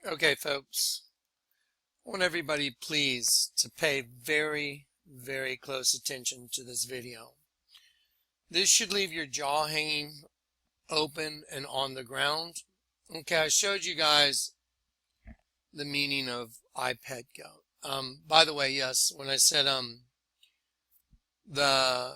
Okay, folks, I want everybody please to pay very, very close attention to this video. This should leave your jaw hanging open and on the ground. Okay, I showed you guys the meaning of iPad goat. By the way, yes, when I said the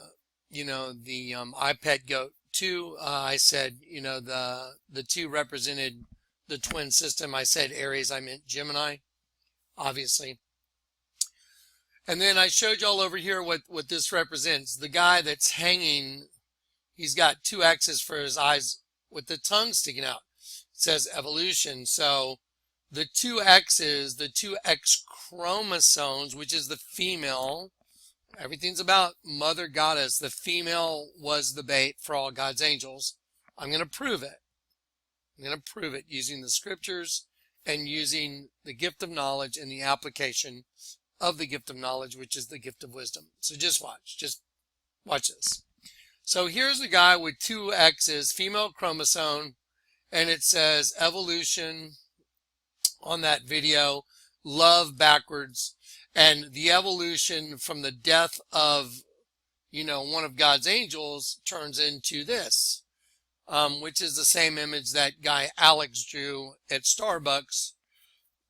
iPad goat 2, I said the 2 represented the twin system. I said Aries, I meant Gemini, obviously. And then I showed y'all over here what this represents. The guy that's hanging, he's got 2 X's for his eyes with the tongue sticking out. It says evolution. So the 2 X's, the 2 X chromosomes, which is the female, everything's about Mother Goddess. The female was the bait for all God's angels. I'm going to prove it. I'm going to prove it using the scriptures and using the gift of knowledge and the application of the gift of knowledge, which is the gift of wisdom. So just watch this. So here's the guy with 2 X's, female chromosome, and it says evolution on that video, love backwards, and the evolution from the death of, one of God's angels turns into this, which is the same image that guy Alex drew at Starbucks,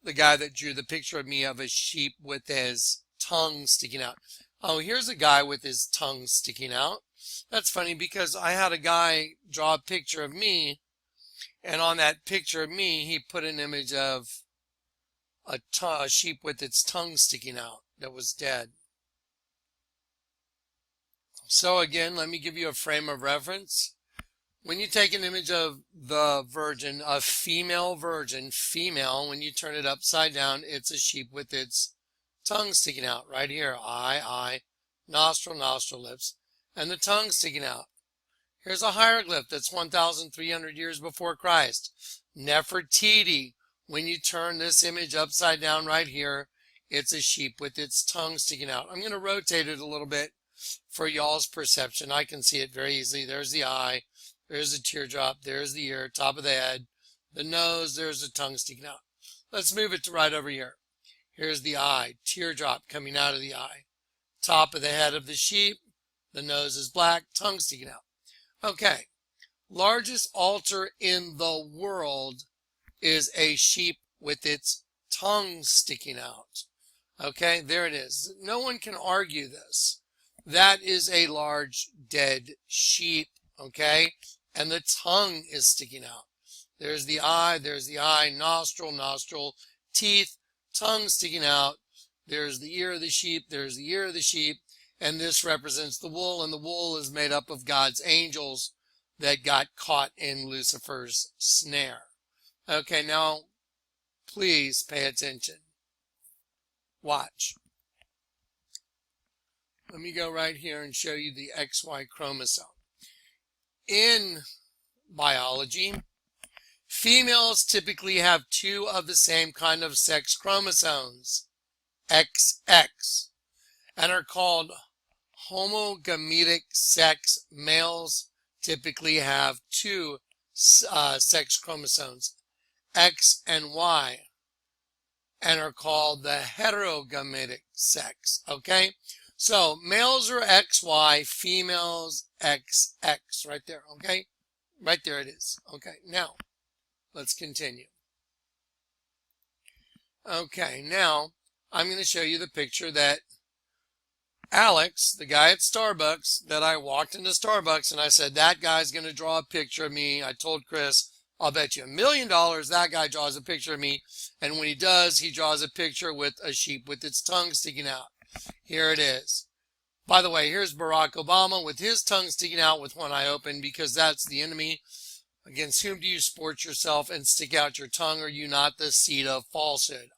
the guy that drew the picture of me of a sheep with his tongue sticking out. Oh, here's a guy with his tongue sticking out. That's funny because I had a guy draw a picture of me, and on that picture of me, he put an image of a sheep with its tongue sticking out that was dead. So again, let me give you a frame of reference. When you take an image of the virgin, a female virgin, female, when you turn it upside down, it's a sheep with its tongue sticking out right here. Eye, nostril, lips, and the tongue sticking out. Here's a hieroglyph that's 1,300 years before Christ. Nefertiti. When you turn this image upside down right here, it's a sheep with its tongue sticking out. I'm going to rotate it a little bit for y'all's perception. I can see it very easily. There's the eye. There's the teardrop, there's the ear, top of the head, the nose, there's the tongue sticking out. Let's move it to right over here. Here's the eye, teardrop coming out of the eye. Top of the head of the sheep, the nose is black, tongue sticking out. Okay, largest altar in the world is a sheep with its tongue sticking out. Okay, there it is. No one can argue this. That is a large dead sheep, okay? And the tongue is sticking out. There's the eye, nostril, teeth, tongue sticking out. There's the ear of the sheep, and this represents the wool, and the wool is made up of God's angels that got caught in Lucifer's snare. Okay, now, please pay attention. Watch. Let me go right here and show you the XY chromosome. In biology, females typically have 2 of the same kind of sex chromosomes, XX, and are called homogametic sex. Males typically have 2 sex chromosomes, X and Y, and are called the heterogametic sex, okay? So males are XY, females XX, right there, okay? Right there it is. Okay, now let's continue. Okay, now I'm going to show you the picture that Alex, the guy at Starbucks, that I walked into Starbucks and I said, that guy's going to draw a picture of me. I told Chris, I'll bet you $1 million that guy draws a picture of me. And when he does, he draws a picture with a sheep with its tongue sticking out. Here it is. By the way, here's Barack Obama with his tongue sticking out with one eye open, because that's the enemy. Against whom do you sport yourself and stick out your tongue? Are you not the seed of falsehood?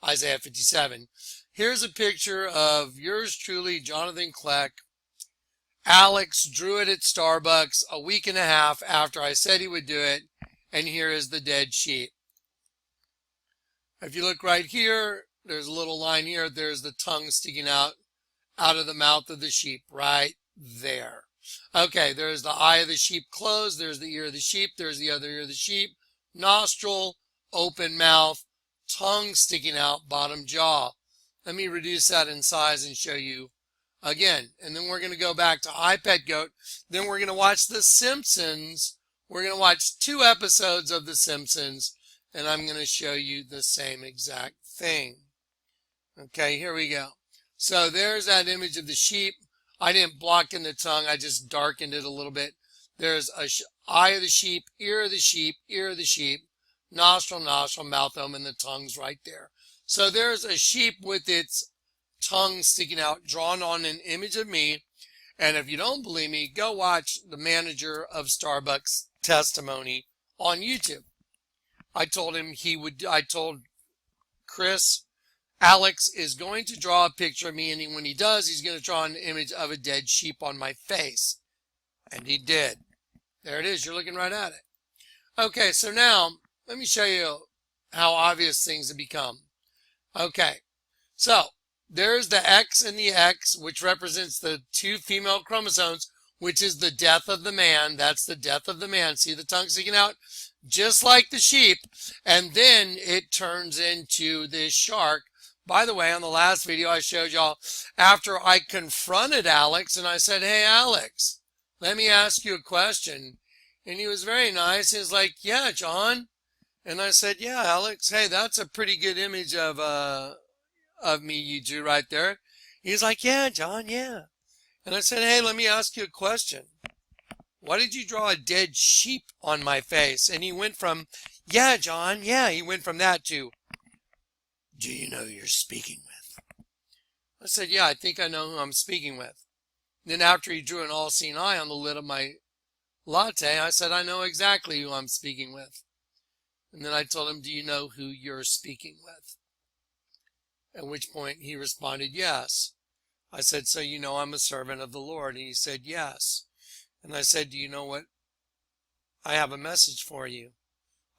Isaiah 57. Here's a picture of yours truly, Jonathan Kleck. Alex drew it at Starbucks a week and a half after I said he would do it. And here is the dead sheep. If you look right here, there's a little line here. There's the tongue sticking out of the mouth of the sheep right there. Okay, there's the eye of the sheep closed. There's the ear of the sheep. There's the other ear of the sheep. Nostril, open mouth, tongue sticking out, bottom jaw. Let me reduce that in size and show you again. And then we're going to go back to iPet Goat. Then we're going to watch The Simpsons. We're going to watch 2 episodes of The Simpsons, and I'm going to show you the same exact thing. Okay, here we go. So there's that image of the sheep. I didn't block in the tongue. I just darkened it a little bit. There's a eye of the sheep, ear of the sheep, ear of the sheep, nostril, nostril, mouth open, and the tongue's right there. So there's a sheep with its tongue sticking out, drawn on an image of me. And if you don't believe me, go watch the manager of Starbucks testimony on YouTube. I told Chris, Alex is going to draw a picture of me, and when he does, he's going to draw an image of a dead sheep on my face. And he did. There it is. You're looking right at it. Okay, so now let me show you how obvious things have become. Okay, so there's the X and the X, which represents the 2 female chromosomes, which is the death of the man. That's the death of the man. See the tongue sticking out? Just like the sheep. And then it turns into this shark. By the way, on the last video I showed y'all, after I confronted Alex and I said, hey, Alex, let me ask you a question. And he was very nice. He was like, yeah, John. And I said, yeah, Alex, hey, that's a pretty good image of me you drew right there. He's like, yeah, John, yeah. And I said, hey, let me ask you a question. Why did you draw a dead sheep on my face? And he went from, yeah, John, yeah. He went from that to, do you know who you're speaking with? I said, yeah, I think I know who I'm speaking with. Then after he drew an all-seeing eye on the lid of my latte, I said, I know exactly who I'm speaking with. And then I told him, do you know who you're speaking with? At which point he responded, yes. I said, so you know I'm a servant of the Lord? And he said, yes. And I said, do you know what? I have a message for you.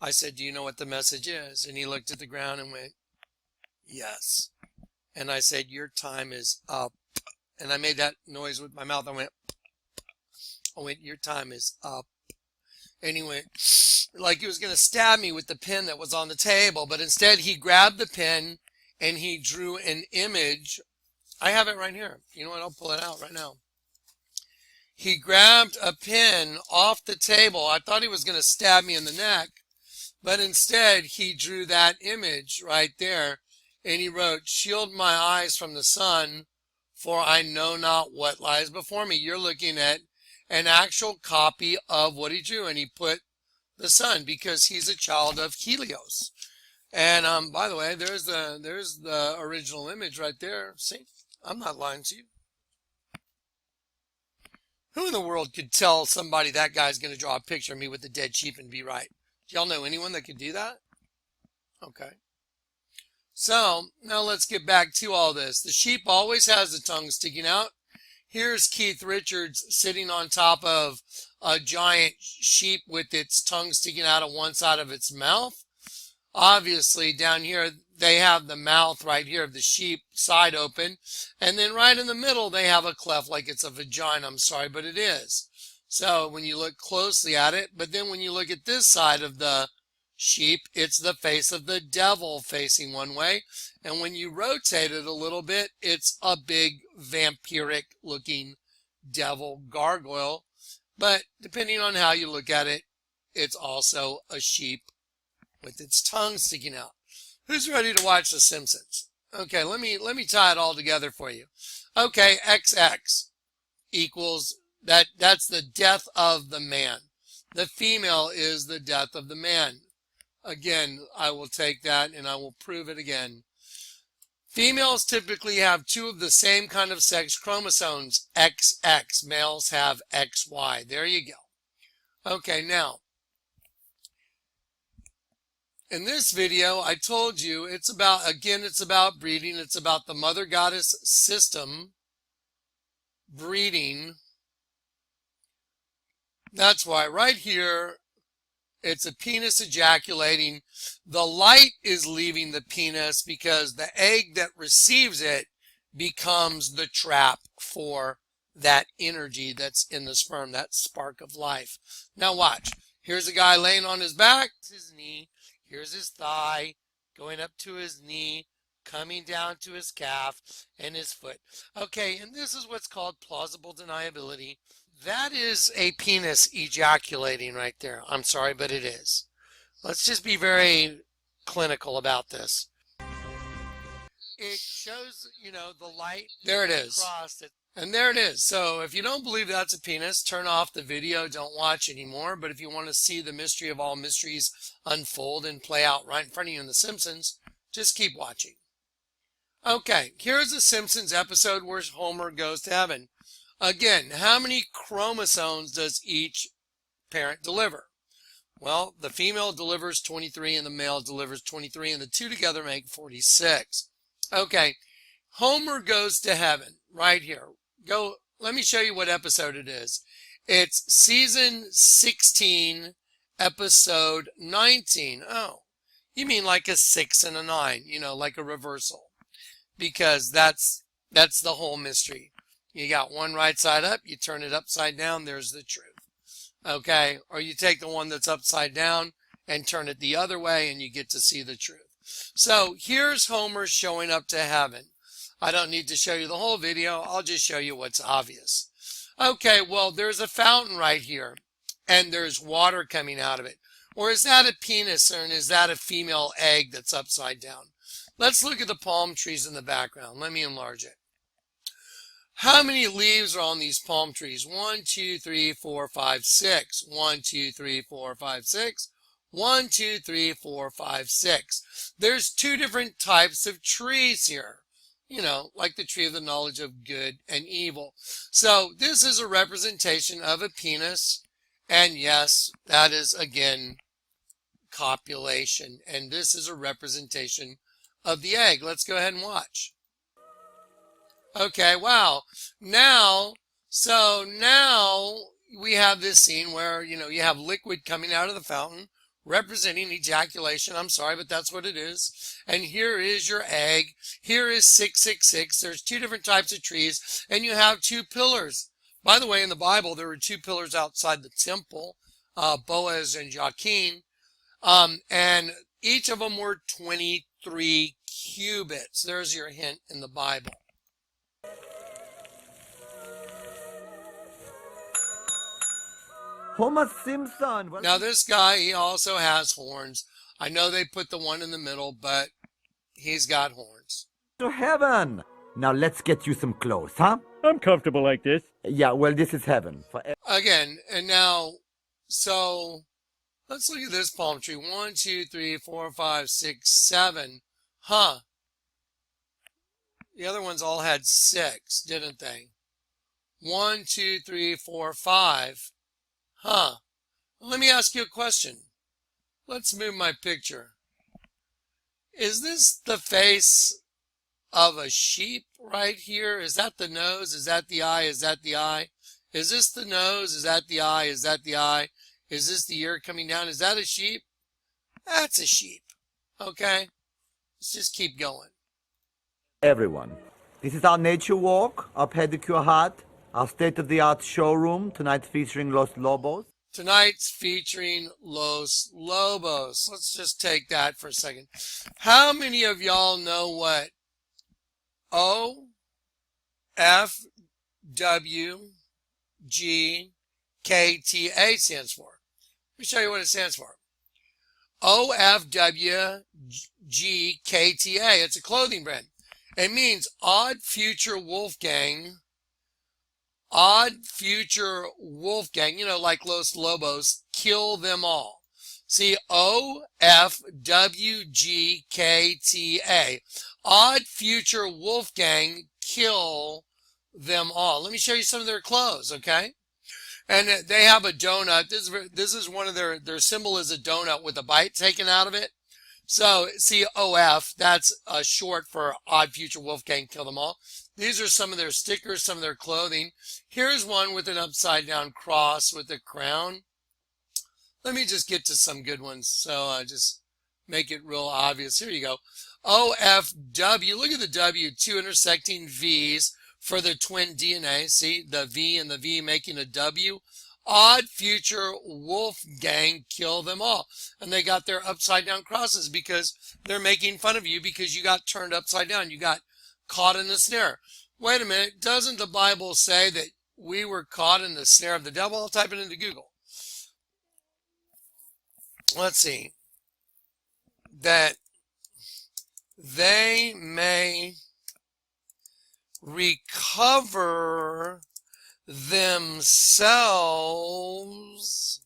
I said, do you know what the message is? And he looked at the ground and went, yes. And I said, your time is up. And I made that noise with my mouth. I went, your time is up. And he went, like he was going to stab me with the pen that was on the table. But instead he grabbed the pen and he drew an image. I have it right here. You know what? I'll pull it out right now. He grabbed a pen off the table. I thought he was going to stab me in the neck. But instead he drew that image right there. And he wrote, shield my eyes from the sun, for I know not what lies before me. You're looking at an actual copy of what he drew. And he put the sun because he's a child of Helios. And by the way, there's the original image right there. See, I'm not lying to you. Who in the world could tell somebody that guy's going to draw a picture of me with a dead sheep and be right? Do y'all know anyone that could do that? Okay. So now let's get back to all this. The sheep always has the tongue sticking out. Here's Keith Richards sitting on top of a giant sheep with its tongue sticking out of one side of its mouth. Obviously, down here, they have the mouth right here of the sheep side open. And then right in the middle, they have a cleft like it's a vagina. I'm sorry, but it is. So when you look closely at it, but then when you look at this side of the sheep, it's the face of the devil facing one way. And when you rotate it a little bit, it's a big vampiric looking devil gargoyle. But depending on how you look at it, it's also a sheep with its tongue sticking out. Who's ready to watch The Simpsons? Okay, let me tie it all together for you. Okay, XX equals that's the death of the man. The female is the death of the man. Again, I will take that and I will prove it again. Females typically have 2 of the same kind of sex chromosomes, XX. Males have XY. There you go. Okay, now, in this video, I told you it's about breeding. It's about the mother goddess system breeding. That's why right here, it's a penis ejaculating. The light is leaving the penis because the egg that receives it becomes the trap for that energy that's in the sperm, that spark of life. Now watch. Here's a guy laying on his back. His knee. Here's his thigh. going up to his knee, coming down to his calf and his foot. Okay, and this is what's called plausible deniability. That is a penis ejaculating right there. I'm sorry, but it is. Let's just be very clinical about this. It shows, the light. There it is. And there it is. So if you don't believe that's a penis, turn off the video. Don't watch anymore. But if you want to see the mystery of all mysteries unfold and play out right in front of you in The Simpsons, just keep watching. Okay, here's a Simpsons episode where Homer goes to heaven. Again, how many chromosomes does each parent deliver? Well, the female delivers 23 and the male delivers 23, and the two together make 46. Okay, Homer goes to heaven right here. Let me show you what episode it is. It's season 16, episode 19. Oh, you mean like a 6 and a 9, like a reversal. Because that's the whole mystery. You got one right side up, you turn it upside down, there's the truth. Okay, or you take the one that's upside down and turn it the other way and you get to see the truth. So here's Homer showing up to heaven. I don't need to show you the whole video, I'll just show you what's obvious. Okay, well there's a fountain right here and there's water coming out of it. Or is that a penis, or is that a female egg that's upside down? Let's look at the palm trees in the background. Let me enlarge it. How many leaves are on these palm trees? 1, 2, 3, 4, 5, 6. 1, 2, 3, 4, 5, 6. 1, 2, 3, 4, 5, 6. There's two different types of trees here. Like the tree of the knowledge of good and evil. So this is a representation of a penis. And yes, that is again copulation. And this is a representation of the egg. Let's go ahead and watch. Okay, wow. Now we have this scene where, you have liquid coming out of the fountain representing ejaculation. I'm sorry, but that's what it is. And here is your egg. Here is 666. There's two different types of trees, and you have two pillars. By the way, in the Bible, there were two pillars outside the temple, Boaz and Jachin, and each of them were 23 cubits. There's your hint in the Bible. Homer Simpson. Now this guy, he also has horns. I know they put the one in the middle, but he's got horns. To heaven. Now let's get you some clothes, huh? I'm comfortable like this. Yeah, well, this is heaven. Again, and now, so let's look at this palm tree. 1, 2, 3, 4, 5, 6, 7. Huh. The other ones all had 6, didn't they? 1, 2, 3, 4, 5. Huh. Let me ask you a question. Let's move my picture. Is this the face of a sheep right here? Is that the nose? Is that the eye? Is that the eye? Is this the nose? Is that the eye? Is that the eye? Is this the ear coming down? Is that a sheep? That's a sheep. Okay? Let's just keep going. Everyone. This is our nature walk, our pedicure hut, our state-of-the-art showroom, tonight featuring Los Lobos. Tonight's featuring Los Lobos. Let's just take that for a second. How many of y'all know what OFWGKTA stands for? Let me show you what it stands for. OFWGKTA. It's a clothing brand. It means Odd Future Wolfgang. Odd Future Wolfgang, like Los Lobos, kill them all. See, OFWGKTA. Odd Future Wolfgang, kill them all. Let me show you some of their clothes, okay? And they have a donut. This is one of their symbol is a donut with a bite taken out of it. So, see, OF, that's short for Odd Future Wolfgang, kill them all. These are some of their stickers, some of their clothing. Here's one with an upside-down cross with a crown. Let me just get to some good ones, so just make it real obvious. Here you go. OFW, look at the W, two intersecting V's for the twin DNA. See, the V and the V making a W. odd future Wolfgang kill them all. And they got their upside down crosses because they're making fun of you because you got turned upside down. You got caught in the snare. Wait a minute. Doesn't the Bible say that we were caught in the snare of the devil? I'll type it into Google. Let's see. That they may recover themselves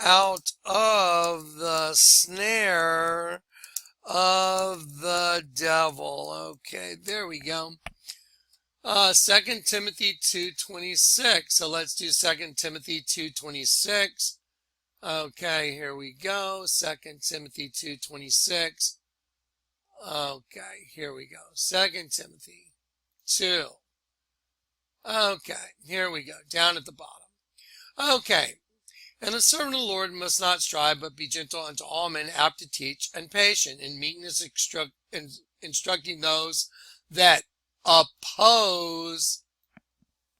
out of the snare of the devil. Okay, there we go. 2 Timothy 2:26. So let's do 2 Timothy 2:26. Okay, here we go. 2 Timothy 2:26. Okay, here we go. 2 Timothy 2. Okay, here we go. Down at the bottom. Okay. And the servant of the Lord must not strive, but be gentle unto all men, apt to teach, and patient, in meekness instructing those that oppose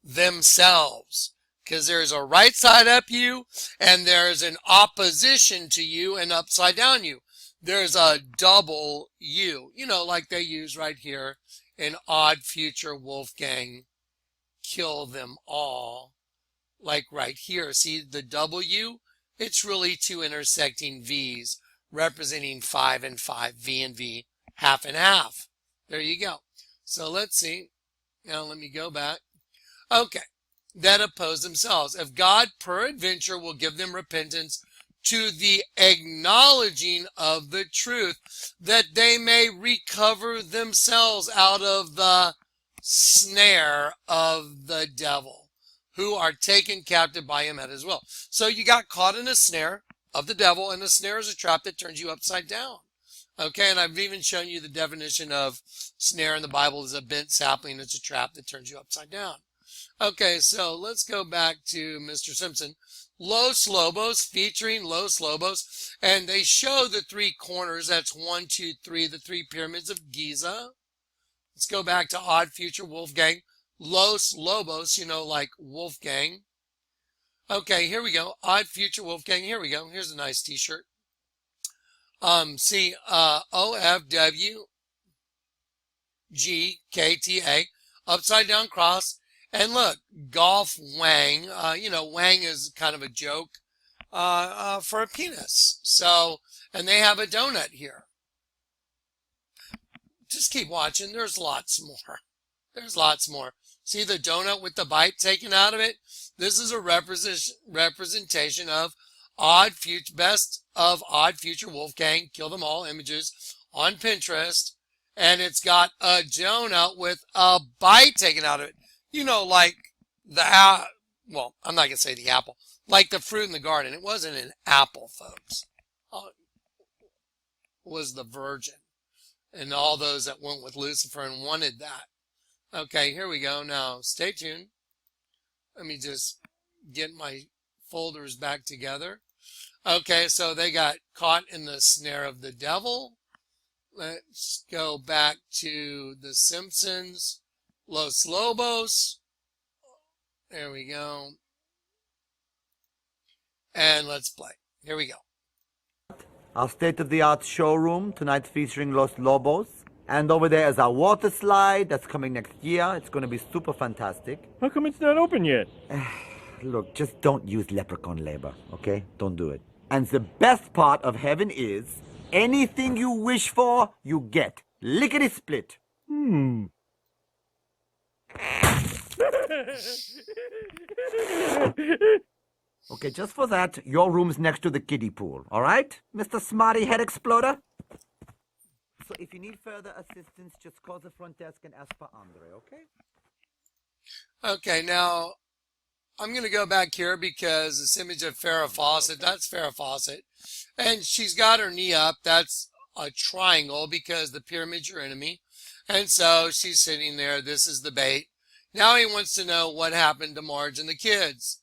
themselves. Because there's a right side up you, and there's an opposition to you and upside down you. There's a double you. You know, like they use right here in Odd Future Wolfgang, kill them all. Like right here, see the W? It's really two intersecting V's representing 5 and 5, V and V, half and half. There you go. So let's see. Now let me go back. Okay. That oppose themselves. If God peradventure will give them repentance to the acknowledging of the truth, that they may recover themselves out of the snare of the devil, who are taken captive by him at his will. So you got caught in a snare of the devil, and the snare is a trap that turns you upside down. Okay, and I've even shown you the definition of snare in the Bible is a bent sapling. It's a trap that turns you upside down. Okay, so let's go back to Mr. Simpson. Los Lobos, featuring Los Lobos, and they show the three corners. That's 1, 2, 3, the three pyramids of Giza. Let's go back to Odd Future Wolfgang. Los Lobos, you know, like Wolfgang. Okay, here we go. Odd Future Wolfgang. Here we go. Here's a nice t-shirt. See, OFWGKTA, upside down cross. And look, Golf Wang, you know, Wang is kind of a joke for a penis. So, and they have a donut here. Just keep watching. There's lots more. There's lots more. See the donut with the bite taken out of it? This is a representation of best of Odd Future Wolfgang, kill them all images on Pinterest. And it's got a donut with a bite taken out of it. You know, like the, well, I'm not going to say the apple, like the fruit in the garden. It wasn't an apple, folks. It was the virgin. And all those that went with Lucifer and wanted that. Okay, here we go. Now, stay tuned. Let me just get my folders back together. Okay, so they got caught in the snare of the devil. Let's go back to the Simpsons. Los Lobos. There we go. And let's play. Here we go. Our state-of-the-art showroom, tonight featuring Los Lobos. And over there is our water slide that's coming next year. It's going to be super fantastic. How come it's not open yet? Look, just don't use leprechaun labor, okay? Don't do it. And the best part of heaven is anything you wish for, you get. Lickety-split. Okay, just for that, your room's next to the kiddie pool, all right, Mr. Smarty Head Exploder? So if you need further assistance, just call the front desk and ask for Andre, okay? Okay, now I'm going to go back here because this image of Farrah Fawcett, that's Farrah Fawcett. And she's got her knee up. That's a triangle because the pyramid's your enemy. And so she's sitting there. This is the bait. Now he wants to know what happened to Marge and the kids.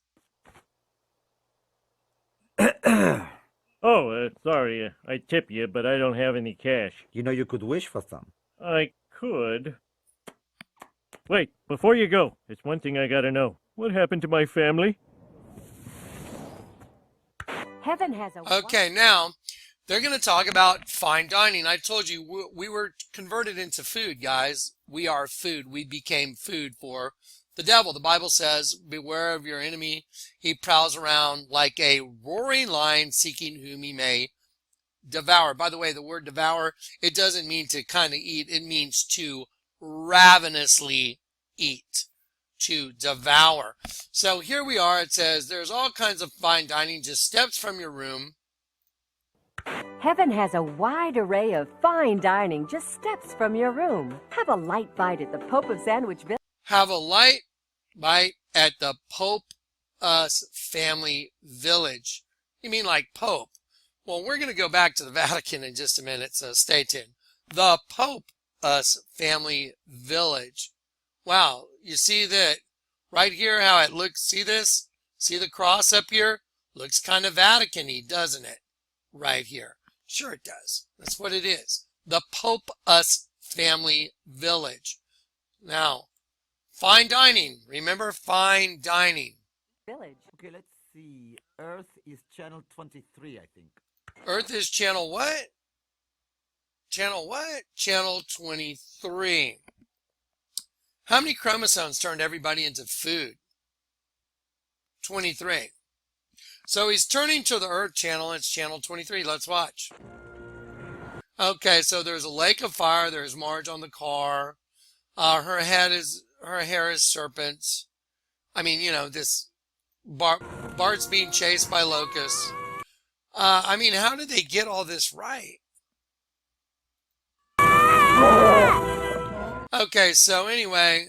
Sorry, I tip you, but I don't have any cash. You know, you could wish for some. I could. Wait, before you go, it's one thing I gotta know. What happened to my family? Heaven has a Okay, now they're going to talk about fine dining. I told you we were converted into food, guys. We are food. We became food for the devil. The Bible says, beware of your enemy. He prowls around like a roaring lion seeking whom he may devour. By the way, the word devour, it doesn't mean to kind of eat. It means to ravenously eat, to devour. So here we are. It says there's all kinds of fine dining, just steps from your room. Heaven has a wide array of fine dining just steps from your room. Have a light bite at the Pope of Sandwich Village. Have a light bite at the Pope Us Family Village. You mean like Pope? Well, we're going to go back to the Vatican in just a minute, so stay tuned. The Pope Us Family Village. Wow, you see that right here how it looks? See this? See the cross up here? Looks kind of Vatican-y, doesn't it? Right here. Sure it does. That's what it is. The Pope Us Family Village. Now, fine dining. Remember fine dining. Okay, let's see. Earth is channel 23, I think. Earth is channel what? Channel what? Channel 23. How many chromosomes turned everybody into food? 23. So he's turning to the Earth channel. It's channel 23. Let's watch. Okay, so there's a lake of fire. There's Marge on the car. Her hair is serpents. I mean, you know, this Bart's being chased by locusts. I mean, how did they get all this right? Okay, so anyway,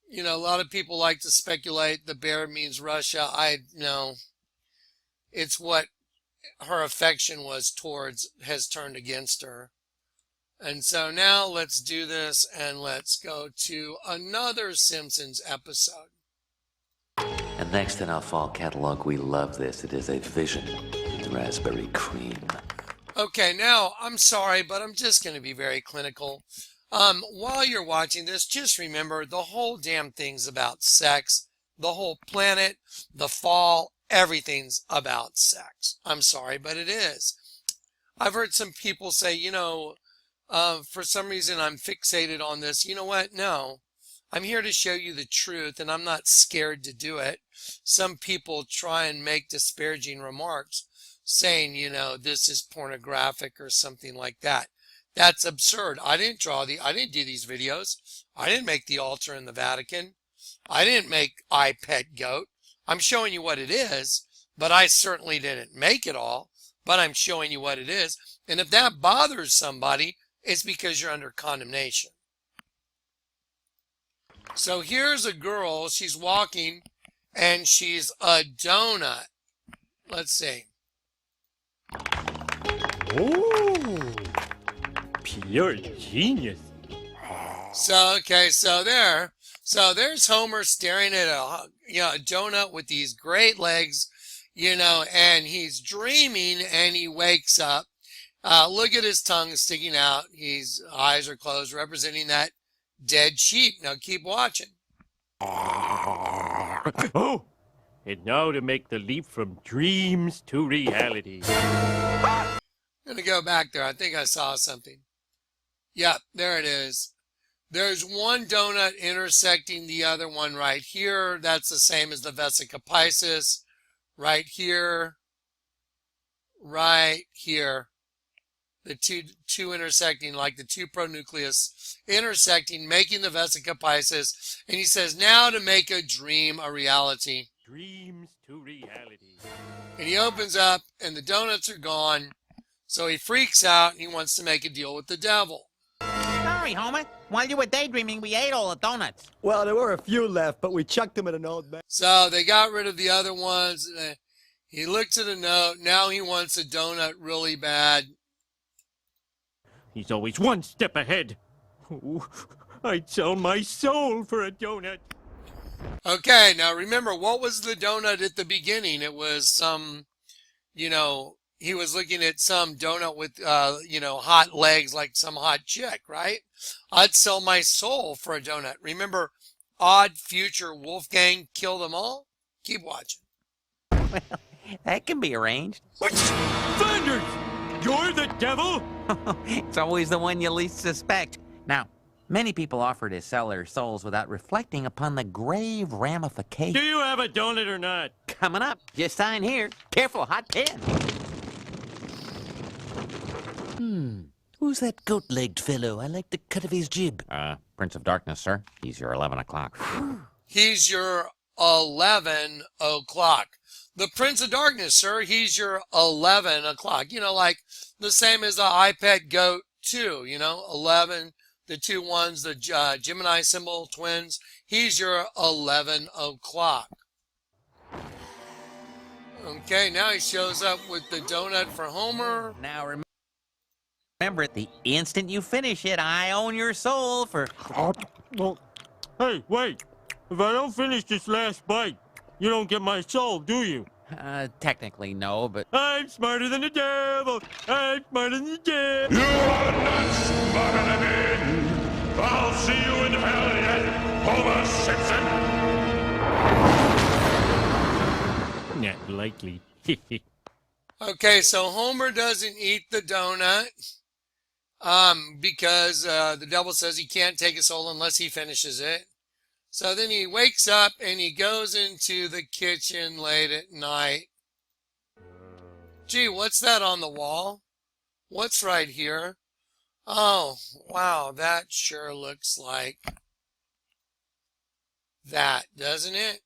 you know, a lot of people like to speculate the bear means Russia. I know it's what her affection was towards has turned against her. And so now let's do this and let's go to another Simpsons episode. And next in our fall catalog, we love this. It is a Vision raspberry cream. Okay, now I'm sorry, but I'm just going to be very clinical. While you're watching this, just remember the whole damn thing's about sex. The whole planet, the fall, everything's about sex. I'm sorry, but it is. I've heard some people say, you know, for some reason I'm fixated on this. You know what? No. I'm here to show you the truth, and I'm not scared to do it. Some people try and make disparaging remarks saying, you know, this is pornographic or something like that. That's absurd. I didn't do these videos. I didn't make the altar in the Vatican. I didn't make I Pet Goat. I'm showing you what it is, but I certainly didn't make it all, but I'm showing you what it is. And if that bothers somebody, it's because you're under condemnation. So here's a girl, she's walking, and she's a donut. Let's see. Oh, pure genius. So there's Homer staring at a donut with these great legs, and he's dreaming, and he wakes up. Look at his tongue sticking out. His eyes are closed, representing that dead sheep. Now keep watching. Oh, and now to make the leap from dreams to reality. I'm going to go back there. I think I saw something. Yep, there it is. There's one donut intersecting the other one right here. That's the same as the vesica piscis. Right here. Right here. The two intersecting, like the two pronucleus intersecting, making the vesica piscis. And he says, now to make a dream a reality. Dreams to reality. And he opens up, and the donuts are gone. So he freaks out, and he wants to make a deal with the devil. Sorry, Homer. While you were daydreaming, we ate all the donuts. Well, there were a few left, but we chucked them in an old man. So they got rid of the other ones. He looks at a note. Now he wants a donut really bad. He's always one step ahead. Ooh, I'd sell my soul for a donut. Okay, now remember, what was the donut at the beginning? It was some, he was looking at some donut with, hot legs like some hot chick, right? I'd sell my soul for a donut. Remember, odd future Wolfgang kill them all? Keep watching. That can be arranged. Flanders! You're the devil? It's always the one you least suspect. Now, many people offer to sell their souls without reflecting upon the grave Do ramifications. you have a donut or not? Coming up, just sign here. Careful, hot pen. Who's that goat-legged fellow? I like the cut of his jib. Prince of Darkness, sir. He's your 11 o'clock. He's your 11 o'clock. The Prince of Darkness, sir, he's your 11 o'clock. You know, like the same as the iPad Goat 2, you know, 11, the two ones, the Gemini symbol, twins. He's your 11 o'clock. Okay, now he shows up with the donut for Homer. Now remember it, the instant you finish it, I own your soul for... Well, hey, wait. If I don't finish this last bite, you don't get my soul, do you? Technically no, but... I'm smarter than the devil. I'm smarter than the devil. You are not smarter than me. I'll see you in hell yet, Homer Simpson. Not likely. Okay, so Homer doesn't eat the donut because the devil says he can't take a soul unless he finishes it. So then he wakes up and he goes into the kitchen late at night. Gee, what's that on the wall? What's right here? Oh, wow, that sure looks like that, doesn't it?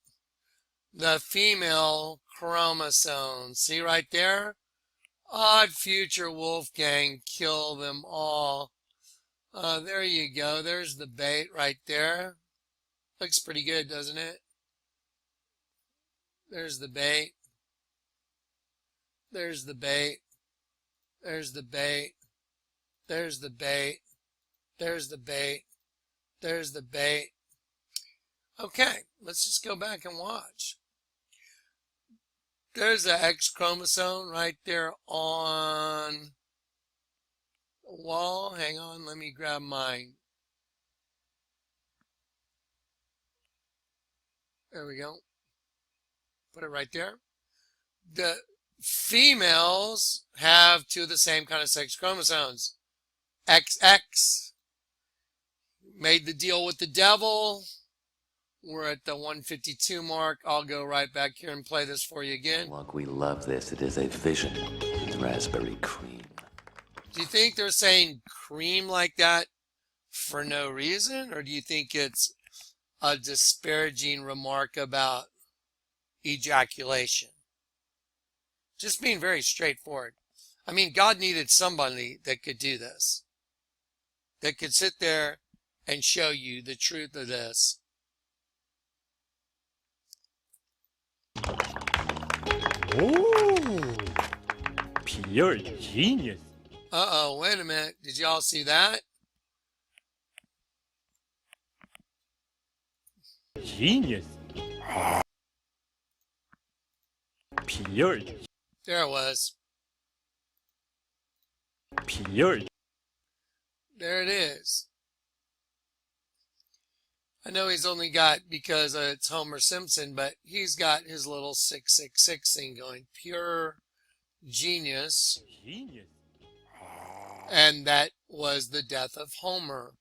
The female chromosome. See right there? Odd future Wolfgang, kill them all. There you go. There's the bait right there. Looks pretty good, doesn't it? There's the bait. There's the bait. There's the bait. There's the bait. There's the bait. There's the bait. Okay, let's just go back and watch. There's the X chromosome right there on the wall. Hang on, let me grab mine. There we go. Put it right there. The females have two of the same kind of sex chromosomes. XX. Made the deal with the devil. We're at the 152 mark. I'll go right back here and play this for you again. Look, we love this. It is a vision with raspberry cream. Do you think they're saying cream like that for no reason? Or do you think it's a disparaging remark about ejaculation? Just being very straightforward. I mean, God needed somebody that could do this. That could sit there and show you the truth of this. Oh, pure genius. Uh-oh, wait a minute. Did y'all see that? Genius. Pure. There it was. Pure. There it is. I know he's only got, because it's Homer Simpson, but he's got his little 666 thing going. Pure genius. Genius. And that was the death of Homer.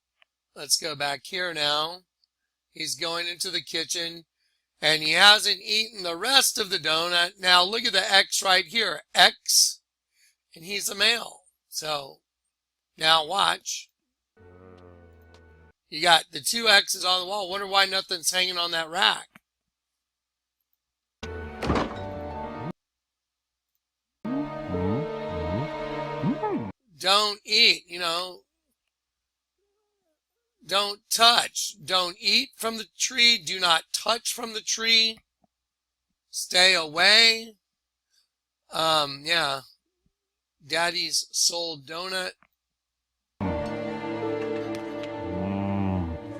Let's go back here now. He's going into the kitchen, and he hasn't eaten the rest of the donut. Now look at the X right here. X, and he's a male. So now watch. You got the two X's on the wall. Wonder why nothing's hanging on that rack. Don't eat, you know. Don't touch. Don't eat from the tree. Do not touch from the tree. Stay away. Yeah. Daddy's sold donut.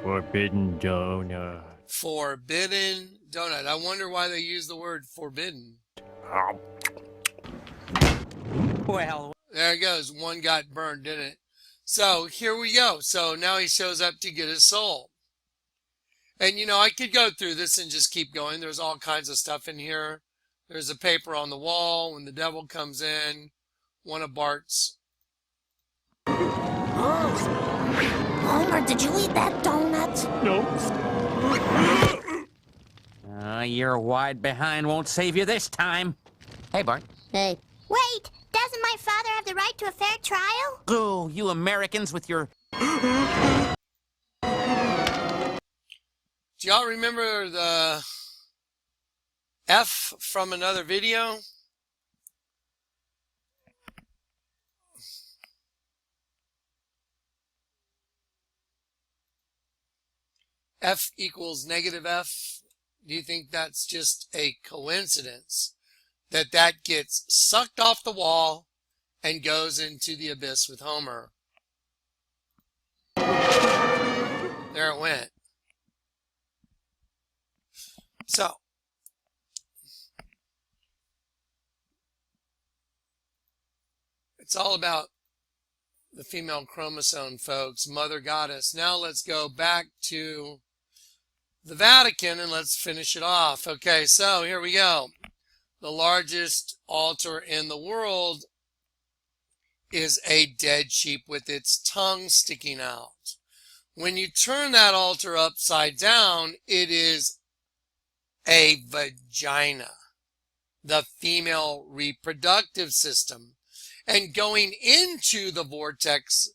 Forbidden donut. Forbidden donut. I wonder why they use the word forbidden. Well, There it goes. One got burned, didn't it? So here we go. So now he shows up to get his soul. And you know, I could go through this and just keep going. There's all kinds of stuff in here. There's a paper on the wall. When the devil comes in, one of Bart's. Homer, did you eat that donut? No. Your wide behind won't save you this time. Hey, Bart. Hey. Wait, doesn't my father have the right to a fair trial? Oh, you Americans with your... Do y'all remember the F from another video? F equals negative F. Do you think that's just a coincidence that that gets sucked off the wall and goes into the abyss with Homer? There it went. So, it's all about the female chromosome, folks, Mother Goddess. Now let's go back to the Vatican and let's finish it off. Okay, so here we go. The largest altar in the world is a dead sheep with its tongue sticking out. When you turn that altar upside down, it is a vagina, the female reproductive system. And going into the vortex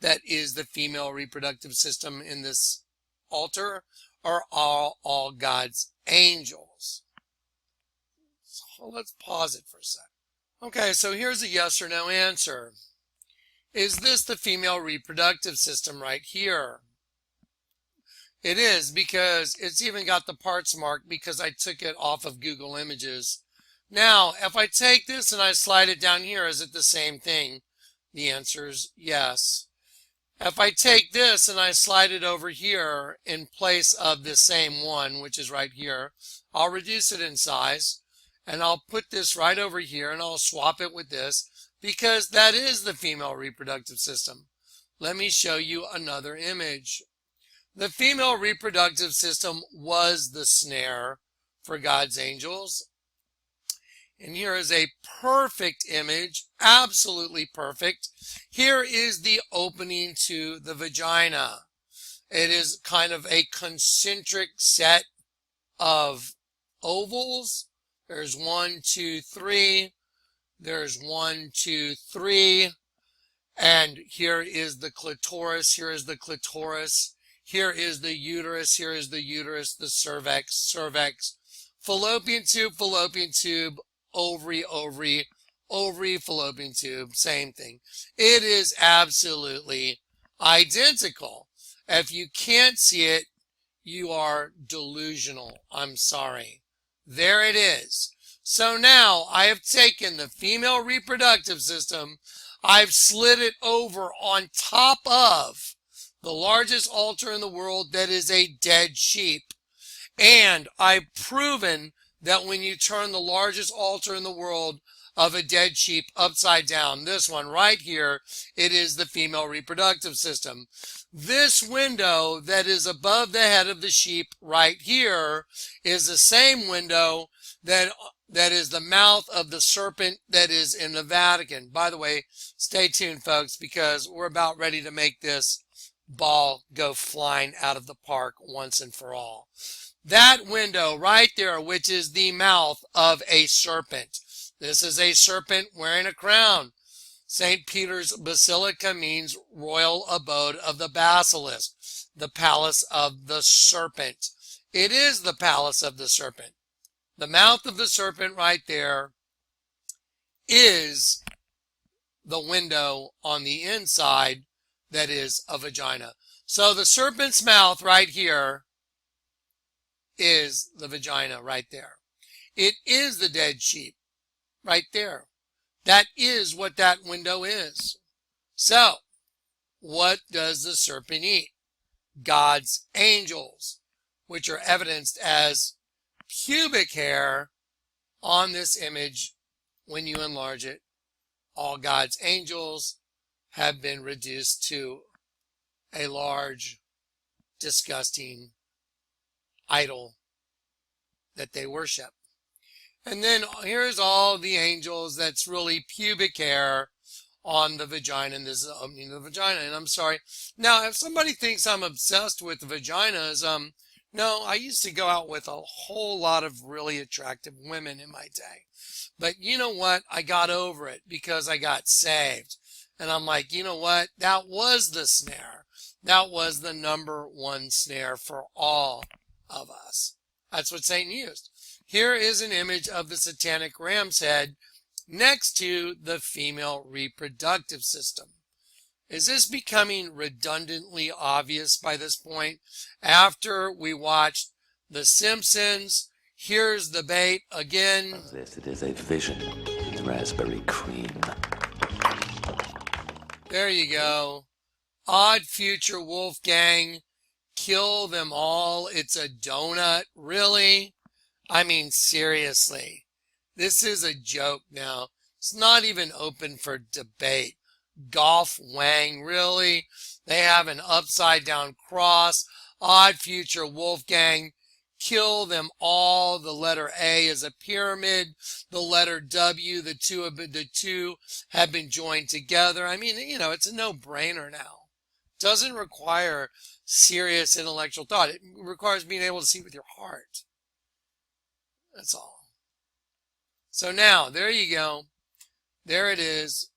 that is the female reproductive system in this altar are all God's angels. So let's pause it for a sec. Okay, so here's a yes or no answer. Is this the female reproductive system right here? It is, because it's even got the parts marked because I took it off of Google Images. Now, if I take this and I slide it down here, is it the same thing? The answer is yes. If I take this and I slide it over here in place of the same one, which is right here, I'll reduce it in size and I'll put this right over here and I'll swap it with this because that is the female reproductive system. Let me show you another image. The female reproductive system was the snare for God's angels. And here is a perfect image, absolutely perfect. Here is the opening to the vagina. It is kind of a concentric set of ovals. There's 1, 2, 3. There's 1, 2, 3. And here is the clitoris. Here is the clitoris. Here is the uterus. Here is the uterus, the cervix, fallopian tube, ovary, fallopian tube, same thing. It is absolutely identical. If you can't see it, you are delusional. I'm sorry. There it is. So now I have taken the female reproductive system, I've slid it over on top of the largest altar in the world that is a dead sheep. And I've proven that when you turn the largest altar in the world of a dead sheep upside down, this one right here, it is the female reproductive system. This window that is above the head of the sheep right here is the same window that is the mouth of the serpent that is in the Vatican. By the way, stay tuned, folks, because we're about ready to make this ball go flying out of the park once and for all. That window right there, which is the mouth of a serpent. This is a serpent wearing a crown. St. Peter's Basilica means royal abode of the basilisk, the palace of the serpent. It is the palace of the serpent. The mouth of the serpent right there is the window on the inside that is a vagina. So the serpent's mouth right here is the vagina right there. It is the dead sheep right there. That is what that window is. So, what does the serpent eat? God's angels, which are evidenced as pubic hair on this image when you enlarge it. All God's angels have been reduced to a large, disgusting idol that they worship. And then here's all the angels. That's really pubic hair on the vagina, and this is the opening of the vagina. And I'm sorry. Now, if somebody thinks I'm obsessed with vaginas, no, I used to go out with a whole lot of really attractive women in my day. But you know what? I got over it because I got saved. And I'm like, you know what? That was the snare. That was the number one snare for all of us. That's what Satan used. Here is an image of the satanic ram's head next to the female reproductive system. Is this becoming redundantly obvious by this point? After we watched The Simpsons, here's the bait again. This, it is a vision with raspberry cream. There you go. Odd Future Wolfgang, kill them all. It's a donut. Really? I mean, seriously. This is a joke now. It's not even open for debate. Golf Wang, really? They have an upside down cross. Odd Future Wolfgang, kill them all. The letter A is a pyramid. The letter W, the two have been joined together. I mean, you know, it's a no-brainer now. Doesn't require serious intellectual thought. It requires being able to see with your heart. That's all. So now, there you go. There it is.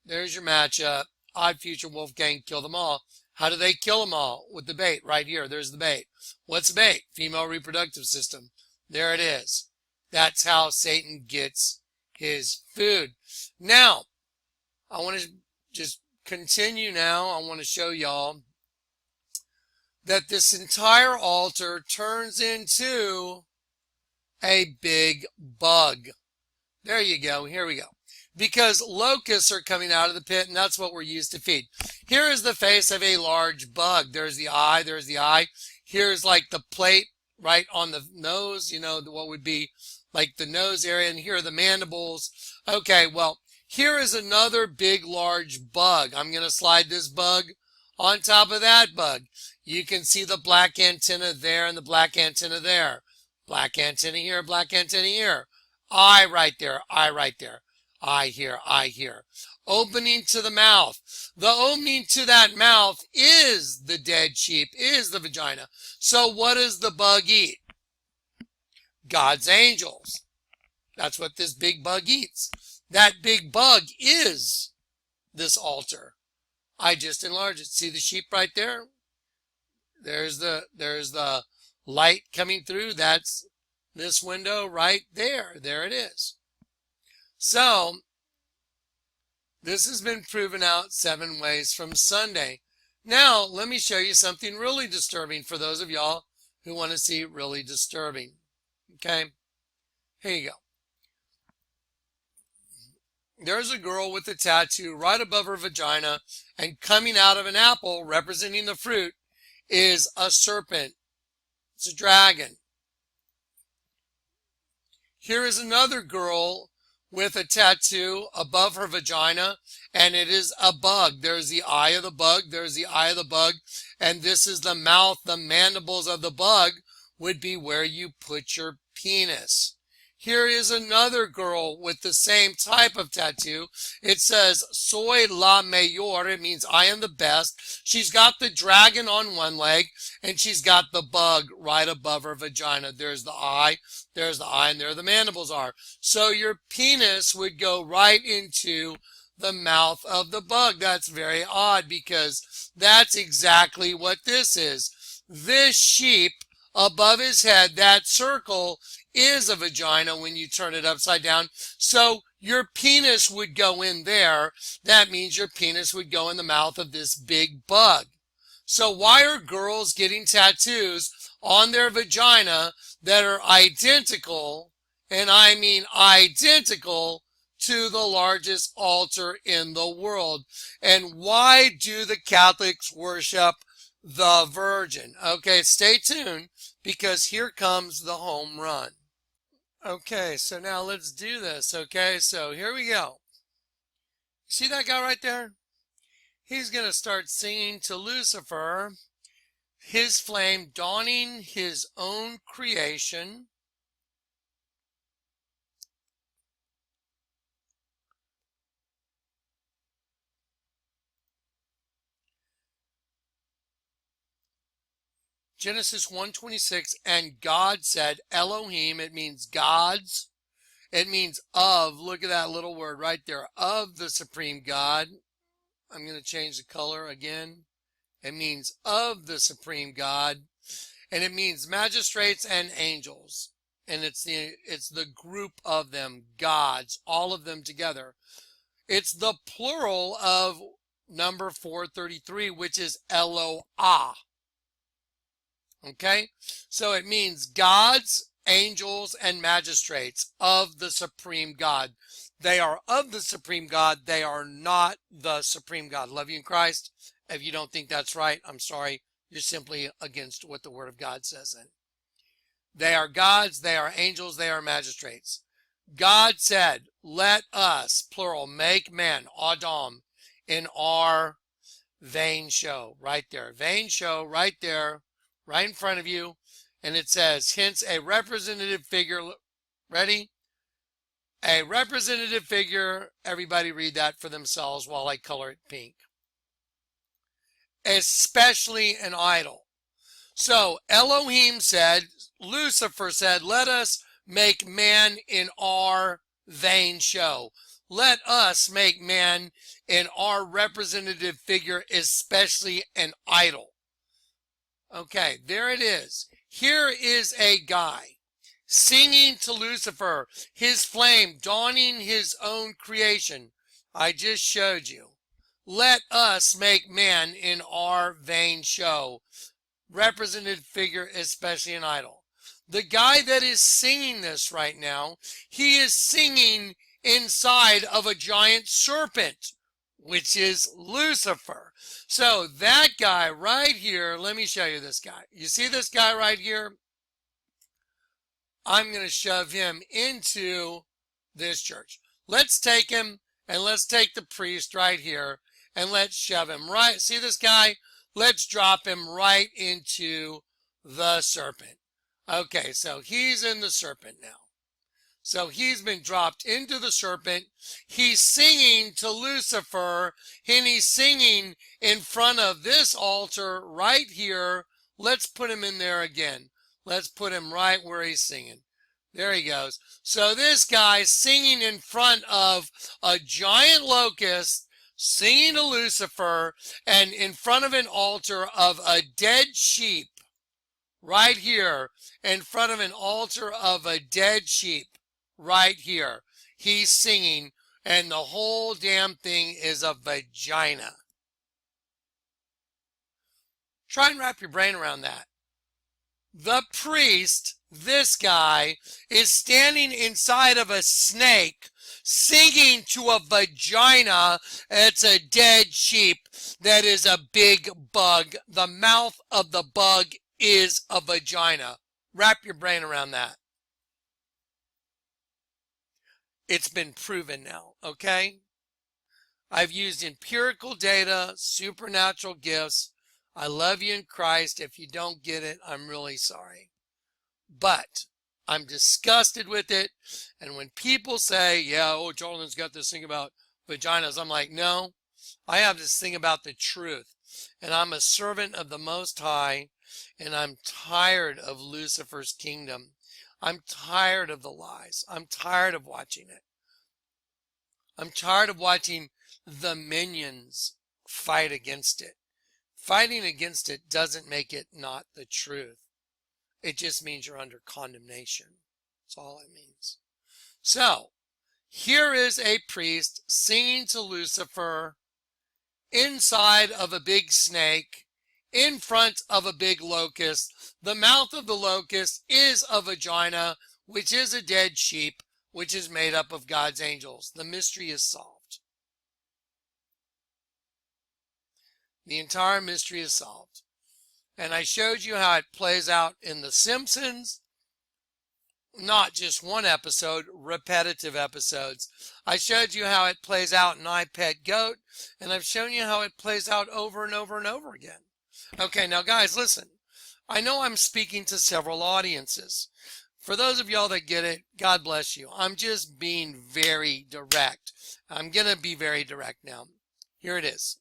There's your matchup. Odd Future Wolfgang, kill them all. How do they kill them all? With the bait right here. There's the bait. What's the bait? Female reproductive system. There it is. That's how Satan gets his food. Now, I want to just continue now. I want to show y'all that this entire altar turns into a big bug. There you go. Here we go. Because locusts are coming out of the pit, and that's what we're used to feed. Here is the face of a large bug. There's the eye. There's the eye. Here's like the plate right on the nose, you know, what would be like the nose area, and here are the mandibles. Okay, well, here is another big, large bug. I'm going to slide this bug on top of that bug. You can see the black antenna there and the black antenna there. Black antenna here, black antenna here. Eye right there, eye right there. Eye here, eye here. Opening to the mouth. The opening to that mouth is the dead sheep, is the vagina. So what does the bug eat? God's angels. That's what this big bug eats. That big bug is this altar. I just enlarged it. See the sheep right there? There's the light coming through. That's this window right there. There it is. So, this has been proven out 7 ways from Sunday. Now, let me show you something really disturbing for those of y'all who want to see really disturbing. Okay? Here you go. There's a girl with a tattoo right above her vagina, and coming out of an apple representing the fruit is a serpent. It's a dragon. Here is another girl with a tattoo above her vagina, and it is a bug. There's the eye of the bug. There's the eye of the bug. And this is the mouth. The mandibles of the bug would be where you put your penis. Here is another girl with the same type of tattoo. It says, soy la mayor. It means I am the best. She's got the dragon on one leg, and she's got the bug right above her vagina. There's the eye, and there the mandibles are. So your penis would go right into the mouth of the bug. That's very odd, because that's exactly what this is. This sheep above his head, that circle, is a vagina when you turn it upside down. So your penis would go in there. That means your penis would go in the mouth of this big bug. So why are girls getting tattoos on their vagina that are identical, and I mean identical, to the largest altar in the world? And why do the Catholics worship the Virgin? Okay, stay tuned, because here comes the home run. Okay, so now let's do this. Okay, so here we go. See that guy right there? He's going to start singing to Lucifer, his flame dawning his own creation. Genesis 1:26, and God said, Elohim, it means gods. It means of, look at that little word right there, of the supreme God. I'm going to change the color again. It means of the supreme God. And it means magistrates and angels. And it's the group of them, gods, all of them together. It's the plural of number 433, which is Eloah. Okay? So it means gods, angels, and magistrates of the supreme God. They are of the supreme God. They are not the supreme God. Love you in Christ. If you don't think that's right, I'm sorry. You're simply against what the Word of God says then. They are gods, they are angels, they are magistrates. God said, let us, plural, make man, Adam, in our vain show. Right there. Vain show, right there, right in front of you. And it says, hence a representative figure. Ready? A representative figure. Everybody read that for themselves while I color it pink. Especially an idol. So Elohim said, Lucifer said, let us make man in our vain show. Let us make man in our representative figure, especially an idol. Okay, there it is. Here is a guy singing to Lucifer, his flame, dawning his own creation. I just showed you. Let us make man in our vain show. Representative figure, especially an idol. The guy that is singing this right now, he is singing inside of a giant serpent, which is Lucifer. So that guy right here, let me show you this guy. You see this guy right here? I'm going to shove him into this church. Let's take him and let's take the priest right here and let's shove him right. See this guy? Let's drop him right into the serpent. Okay, so he's in the serpent now. So he's been dropped into the serpent. He's singing to Lucifer, and he's singing in front of this altar right here. Let's put him in there again. Let's put him right where he's singing. There he goes. So this guy's singing in front of a giant locust, singing to Lucifer, and in front of an altar of a dead sheep. Right here, in front of an altar of a dead sheep. Right here. He's singing, and the whole damn thing is a vagina. Try and wrap your brain around that. The priest, this guy, is standing inside of a snake, singing to a vagina. It's a dead sheep that is a big bug. The mouth of the bug is a vagina. Wrap your brain around that. It's been proven now, okay? I've used empirical data, supernatural gifts. I love you in Christ. If you don't get it, I'm really sorry. But I'm disgusted with it. And when people say, yeah, oh, Jonathan's got this thing about vaginas, I'm like, no, I have this thing about the truth. And I'm a servant of the Most High. And I'm tired of Lucifer's kingdom. I'm tired of the lies. I'm tired of watching it. I'm tired of watching the minions fight against it. Fighting against it doesn't make it not the truth. It just means you're under condemnation. That's all it means. So, here is a priest singing to Lucifer inside of a big snake, in front of a big locust. The mouth of the locust is a vagina, which is a dead sheep, which is made up of God's angels. The mystery is solved. The entire mystery is solved. And I showed you how it plays out in The Simpsons. Not just one episode, repetitive episodes. I showed you how it plays out in I Pet Goat, and I've shown you how it plays out over and over and over again. Okay, now guys, listen. I know I'm speaking to several audiences. For those of y'all that get it, God bless you. I'm just being very direct. I'm going to be very direct now. Here it is.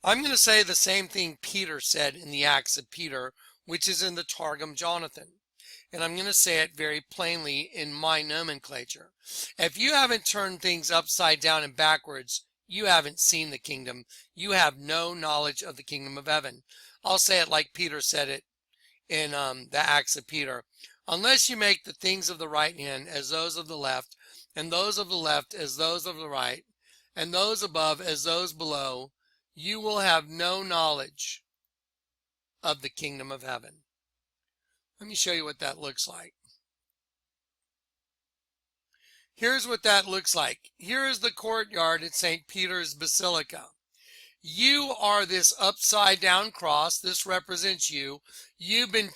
I'm going to say the same thing Peter said in the Acts of Peter which is in the Targum Jonathan. And I'm going to say it very plainly in my nomenclature. If you haven't turned things upside down and backwards, you haven't seen the kingdom. You have no knowledge of the kingdom of heaven. I'll say it like Peter said it in the Acts of Peter. Unless you make the things of the right hand as those of the left, and those of the left as those of the right, and those above as those below, you will have no knowledge of the kingdom of heaven. Let me show you what that looks like. Here's what that looks like. Here is the courtyard at St. Peter's Basilica. You are this upside down cross. This represents you. You've been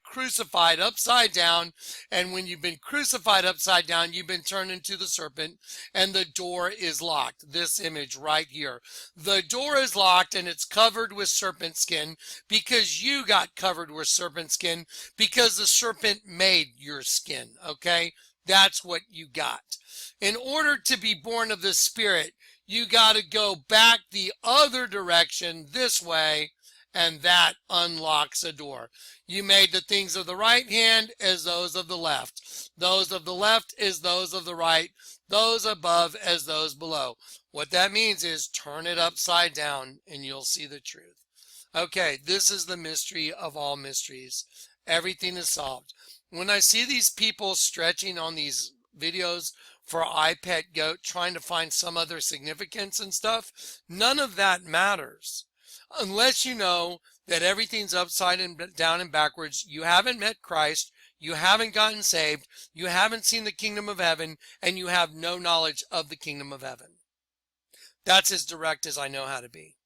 crucified upside down, and when you've been crucified upside down, you've been turned into the serpent, and the door is locked. This image right here. The door is locked, and it's covered with serpent skin because you got covered with serpent skin because the serpent made your skin, okay? That's what you got. In order to be born of the Spirit, you got to go back the other direction this way, and that unlocks a door. You made the things of the right hand as those of the left. Those of the left as those of the right. Those above as those below. What that means is turn it upside down and you'll see the truth. Okay, this is the mystery of all mysteries. Everything is solved. When I see these people stretching on these videos for I Pet Goat, trying to find some other significance and stuff, none of that matters. Unless you know that everything's upside down and backwards, you haven't met Christ, you haven't gotten saved, you haven't seen the kingdom of heaven, and you have no knowledge of the kingdom of heaven. That's as direct as I know how to be.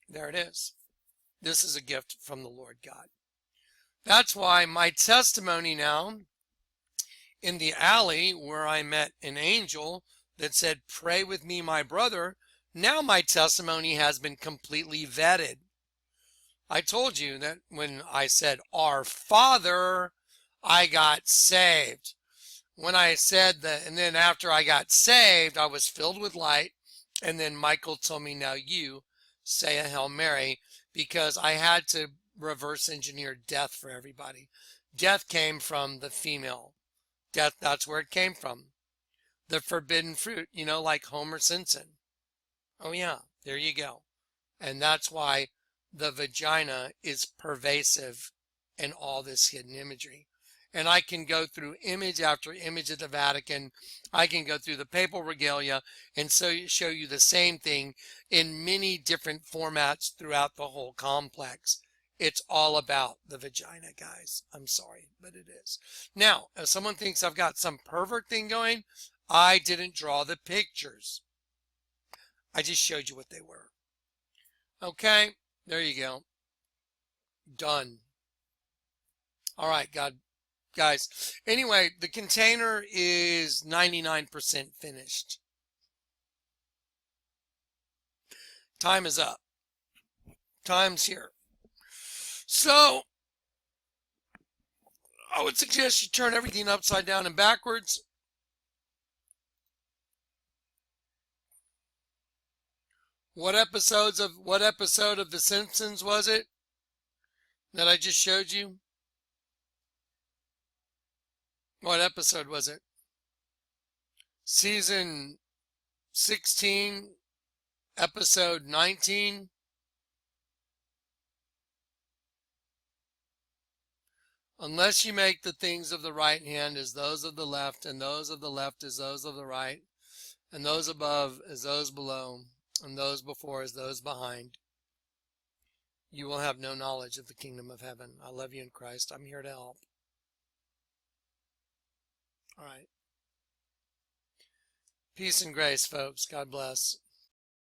There it is. This is a gift from the Lord God. That's why my testimony now, in the alley where I met an angel that said, "Pray with me, my brother," now my testimony has been completely vetted. I told you that when I said, "Our Father," I got saved. When I said that, and then after I got saved, I was filled with light. And then Michael told me, "Now you say a Hail Mary," because I had to reverse engineer death for everybody. Death came from the female. Death, that's where it came from. The forbidden fruit, you know, like Homer Simpson. Oh yeah, there you go. And that's why the vagina is pervasive in all this hidden imagery. And I can go through image after image of the Vatican. I can go through the papal regalia and show you the same thing in many different formats throughout the whole complex. It's all about the vagina, guys. I'm sorry, but it is. Now, if someone thinks I've got some pervert thing going, I didn't draw the pictures. I just showed you what they were. Okay, there you go. Done. All right, guys. Anyway, the container is 99% finished. Time is up. Time's here. So, I would suggest you turn everything upside down and backwards. What episode of The Simpsons was it that I just showed you? What episode was it? Season 16, episode 19. Unless you make the things of the right hand as those of the left, and those of the left as those of the right, and those above as those below, and those before as those behind, you will have no knowledge of the kingdom of heaven. I love you in Christ. I'm here to help. All right. Peace and grace, folks. God bless.